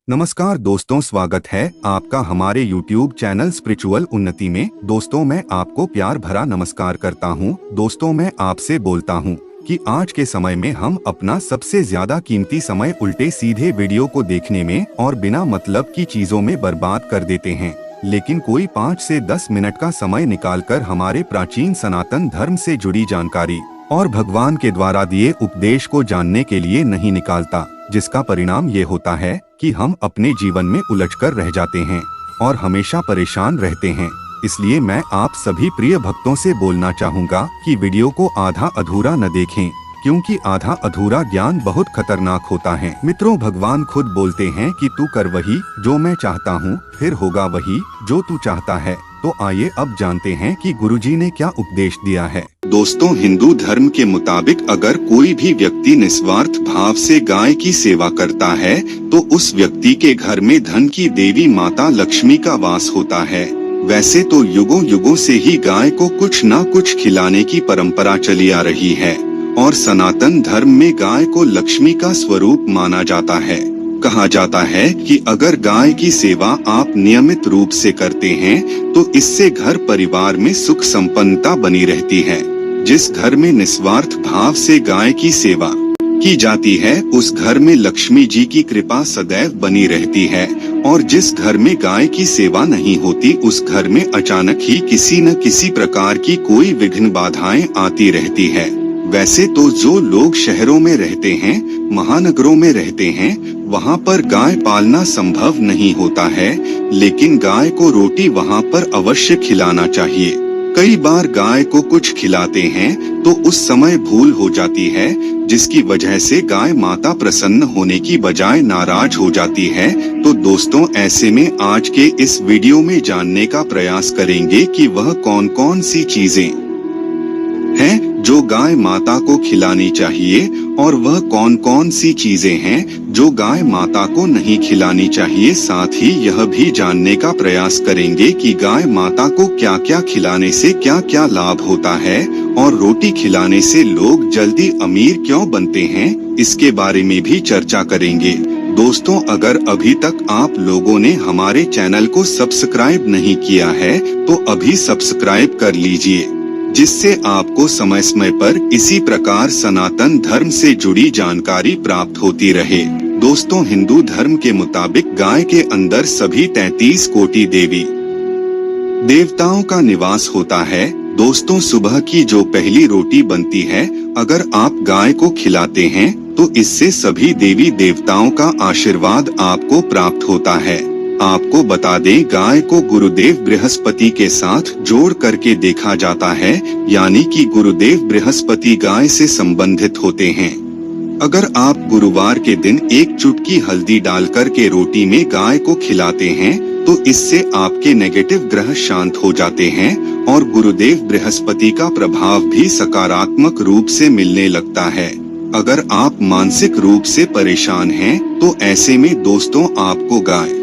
नमस्कार दोस्तों, स्वागत है आपका हमारे YouTube चैनल स्पिरिचुअल उन्नति में। दोस्तों, मैं आपको प्यार भरा नमस्कार करता हूं। दोस्तों, मैं आपसे बोलता हूं कि आज के समय में हम अपना सबसे ज्यादा कीमती समय उल्टे सीधे वीडियो को देखने में और बिना मतलब की चीजों में बर्बाद कर देते हैं, लेकिन कोई 5 से 10 मिनट का समय निकालकर हमारे प्राचीन सनातन धर्म से जुड़ी जानकारी और भगवान के द्वारा दिए उपदेश को जानने के लिए नहीं निकालता, जिसका परिणाम ये होता है कि हम अपने जीवन में उलझकर रह जाते हैं और हमेशा परेशान रहते हैं। इसलिए मैं आप सभी प्रिय भक्तों से बोलना चाहूँगा कि वीडियो को आधा अधूरा न देखें, क्योंकि आधा अधूरा ज्ञान बहुत खतरनाक होता है। मित्रों, भगवान खुद बोलते हैं कि तू कर वही जो मैं चाहता हूँ, फिर होगा वही जो तू चाहता है। तो आइए अब जानते हैं कि गुरुजी ने क्या उपदेश दिया है। दोस्तों, हिंदू धर्म के मुताबिक अगर कोई भी व्यक्ति निस्वार्थ भाव से गाय की सेवा करता है तो उस व्यक्ति के घर में धन की देवी माता लक्ष्मी का वास होता है। वैसे तो युगों युगों से ही गाय को कुछ न कुछ खिलाने की परंपरा चली आ रही है और सनातन धर्म में गाय को लक्ष्मी का स्वरूप माना जाता है। कहा जाता है कि अगर गाय की सेवा आप नियमित रूप से करते हैं तो इससे घर परिवार में सुख संपन्नता बनी रहती है। जिस घर में निस्वार्थ भाव से गाय की सेवा की जाती है उस घर में लक्ष्मी जी की कृपा सदैव बनी रहती है, और जिस घर में गाय की सेवा नहीं होती उस घर में अचानक ही किसी न किसी प्रकार की कोई विघ्न बाधाएं आती रहती है। वैसे तो जो लोग शहरों में रहते हैं, महानगरों में रहते हैं, वहाँ पर गाय पालना संभव नहीं होता है, लेकिन गाय को रोटी वहाँ पर अवश्य खिलाना चाहिए। कई बार गाय को कुछ खिलाते हैं तो उस समय भूल हो जाती है, जिसकी वजह से गाय माता प्रसन्न होने की बजाय नाराज हो जाती है। तो दोस्तों, ऐसे में आज के इस वीडियो में जानने का प्रयास करेंगे कि वह कौन कौन सी चीजें हैं जो गाय माता को खिलानी चाहिए और वह कौन कौन सी चीजें हैं जो गाय माता को नहीं खिलानी चाहिए। साथ ही यह भी जानने का प्रयास करेंगे कि गाय माता को क्या क्या खिलाने से क्या क्या लाभ होता है और रोटी खिलाने से लोग जल्दी अमीर क्यों बनते हैं, इसके बारे में भी चर्चा करेंगे। दोस्तों, अगर अभी तक आप लोगों ने हमारे चैनल को सब्सक्राइब नहीं किया है तो अभी सब्सक्राइब कर लीजिए, जिससे आपको समय समय पर इसी प्रकार सनातन धर्म से जुड़ी जानकारी प्राप्त होती रहे। दोस्तों, हिंदू धर्म के मुताबिक गाय के अंदर सभी 33 कोटि देवी देवताओं का निवास होता है। दोस्तों, सुबह की जो पहली रोटी बनती है, अगर आप गाय को खिलाते हैं तो इससे सभी देवी देवताओं का आशीर्वाद आपको प्राप्त होता है। आपको बता दें, गाय को गुरुदेव बृहस्पति के साथ जोड़ करके देखा जाता है, यानी कि गुरुदेव बृहस्पति गाय से संबंधित होते हैं। अगर आप गुरुवार के दिन एक चुटकी हल्दी डालकर के रोटी में गाय को खिलाते हैं तो इससे आपके नेगेटिव ग्रह शांत हो जाते हैं और गुरुदेव बृहस्पति का प्रभाव भी सकारात्मक रूप से मिलने लगता है। अगर आप मानसिक रूप से परेशान हैं तो ऐसे में दोस्तों आपको गाय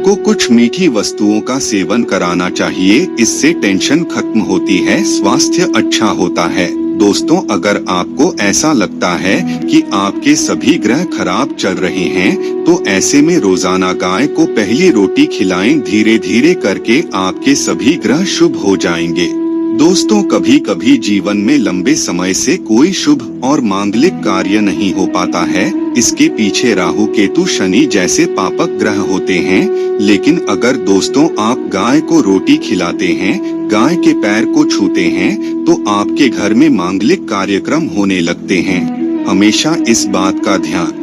को कुछ मीठी वस्तुओं का सेवन कराना चाहिए। इससे टेंशन खत्म होती है, स्वास्थ्य अच्छा होता है। दोस्तों, अगर आपको ऐसा लगता है कि आपके सभी ग्रह खराब चल रहे हैं तो ऐसे में रोजाना गाय को पहली रोटी खिलाएं। धीरे धीरे करके आपके सभी ग्रह शुभ हो जाएंगे। दोस्तों, कभी कभी जीवन में लंबे समय से कोई शुभ और मांगलिक कार्य नहीं हो पाता है। इसके पीछे राहु केतु शनि जैसे पापक ग्रह होते हैं। लेकिन अगर दोस्तों आप गाय को रोटी खिलाते हैं, गाय के पैर को छूते हैं तो आपके घर में मांगलिक कार्यक्रम होने लगते हैं। हमेशा इस बात का ध्यान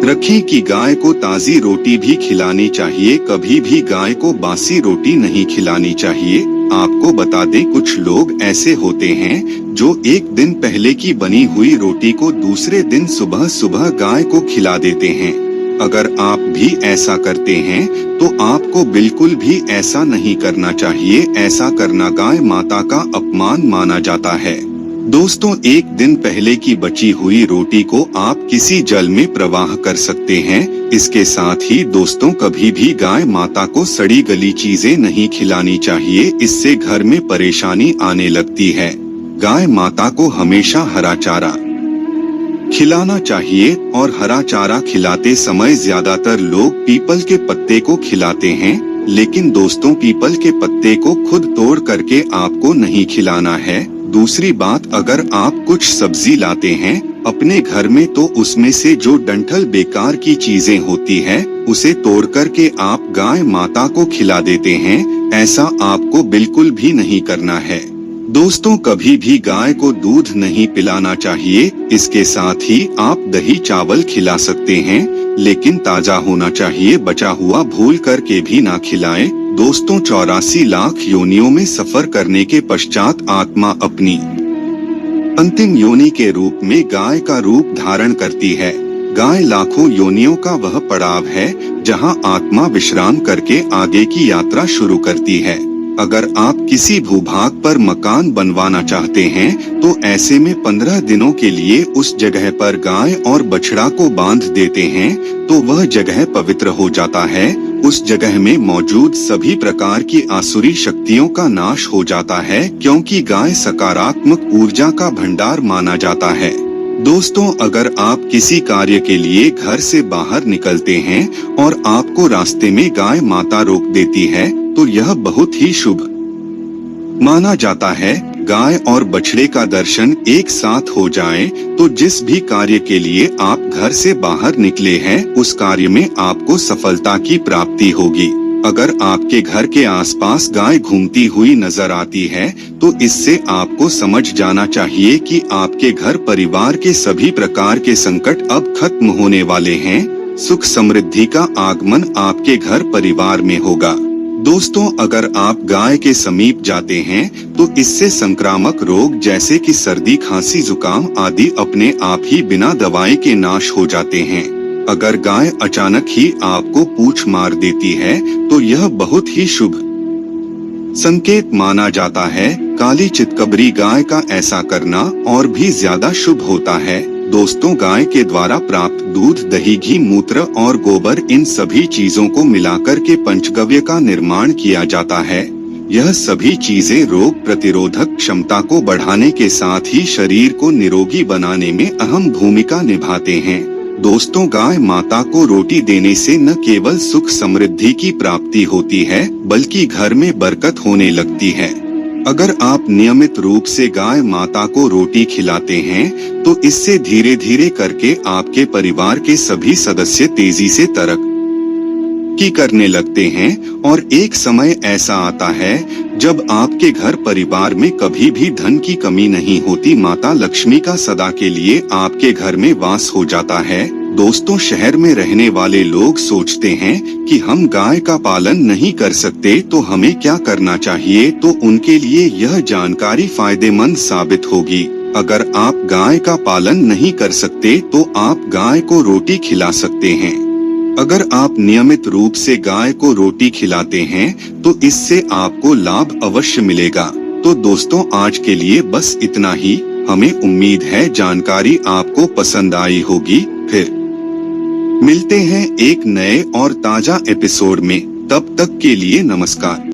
रखें कि गाय को ताजी रोटी भी खिलानी चाहिए, कभी भी गाय को बासी रोटी नहीं खिलानी चाहिए। आपको बता दें, कुछ लोग ऐसे होते हैं जो एक दिन पहले की बनी हुई रोटी को दूसरे दिन सुबह सुबह गाय को खिला देते हैं। अगर आप भी ऐसा करते हैं तो आपको बिल्कुल भी ऐसा नहीं करना चाहिए। ऐसा करना गाय माता का अपमान माना जाता है। दोस्तों, एक दिन पहले की बची हुई रोटी को आप किसी जल में प्रवाह कर सकते हैं। इसके साथ ही दोस्तों, कभी भी गाय माता को सड़ी गली चीजें नहीं खिलानी चाहिए, इससे घर में परेशानी आने लगती है। गाय माता को हमेशा हरा चारा खिलाना चाहिए और हरा चारा खिलाते समय ज्यादातर लोग पीपल के पत्ते को खिलाते हैं, लेकिन दोस्तों पीपल के पत्ते को खुद तोड़ करके आपको नहीं खिलाना है। दूसरी बात, अगर आप कुछ सब्जी लाते हैं अपने घर में तो उसमें से जो डंठल बेकार की चीजें होती है उसे तोड़ करके आप गाय माता को खिला देते हैं, ऐसा आपको बिल्कुल भी नहीं करना है। दोस्तों कभी भी गाय को दूध नहीं पिलाना चाहिए। इसके साथ ही आप दही चावल खिला सकते हैं, लेकिन ताजा होना चाहिए, बचा हुआ भूल करके भी ना खिलाएं। दोस्तों 84 लाख योनियों में सफर करने के पश्चात आत्मा अपनी अंतिम योनि के रूप में गाय का रूप धारण करती है। गाय लाखों योनियों का वह पड़ाव है जहां आत्मा विश्राम करके आगे की यात्रा शुरू करती है। अगर आप किसी भूभाग पर मकान बनवाना चाहते हैं तो ऐसे में 15 दिनों के लिए उस जगह पर गाय और बछड़ा को बांध देते हैं तो वह जगह पवित्र हो जाता है। उस जगह में मौजूद सभी प्रकार की आसुरी शक्तियों का नाश हो जाता है, क्योंकि गाय सकारात्मक ऊर्जा का भंडार माना जाता है। दोस्तों अगर आप किसी कार्य के लिए घर से बाहर निकलते हैं और आपको रास्ते में गाय माता रोक देती है तो यह बहुत ही शुभ माना जाता है। गाय और बछड़े का दर्शन एक साथ हो जाए तो जिस भी कार्य के लिए आप घर से बाहर निकले हैं उस कार्य में आपको सफलता की प्राप्ति होगी। अगर आपके घर के आसपास गाय घूमती हुई नजर आती है तो इससे आपको समझ जाना चाहिए कि आपके घर परिवार के सभी प्रकार के संकट अब खत्म होने वाले हैं। सुख समृद्धि का आगमन आपके घर परिवार में होगा। दोस्तों अगर आप गाय के समीप जाते हैं तो इससे संक्रामक रोग जैसे कि सर्दी खांसी जुकाम आदि अपने आप ही बिना दवाई के नाश हो जाते हैं। अगर गाय अचानक ही आपको पूंछ मार देती है तो यह बहुत ही शुभ संकेत माना जाता है। काली चितकबरी गाय का ऐसा करना और भी ज्यादा शुभ होता है। दोस्तों गाय के द्वारा प्राप्त दूध, दही, घी, मूत्र और गोबर इन सभी चीजों को मिलाकर के पंचगव्य का निर्माण किया जाता है। यह सभी चीजें रोग प्रतिरोधक क्षमता को बढ़ाने के साथ ही शरीर को निरोगी बनाने में अहम भूमिका निभाते हैं। दोस्तों गाय माता को रोटी देने से न केवल सुख समृद्धि की प्राप्ति होती है बल्कि घर में बरकत होने लगती है। अगर आप नियमित रूप से गाय माता को रोटी खिलाते हैं तो इससे धीरे धीरे करके आपके परिवार के सभी सदस्य तेजी से तरक्की करने लगते हैं और एक समय ऐसा आता है जब आपके घर परिवार में कभी भी धन की कमी नहीं होती। माता लक्ष्मी का सदा के लिए आपके घर में वास हो जाता है। दोस्तों शहर में रहने वाले लोग सोचते हैं कि हम गाय का पालन नहीं कर सकते तो हमें क्या करना चाहिए, तो उनके लिए यह जानकारी फायदेमंद साबित होगी। अगर आप गाय का पालन नहीं कर सकते तो आप गाय को रोटी खिला सकते हैं। अगर आप नियमित रूप से गाय को रोटी खिलाते हैं तो इससे आपको लाभ अवश्य मिलेगा। तो दोस्तों आज के लिए बस इतना ही। हमें उम्मीद है जानकारी आपको पसंद आई होगी। फिर मिलते हैं एक नए और ताजा एपिसोड में। तब तक के लिए नमस्कार।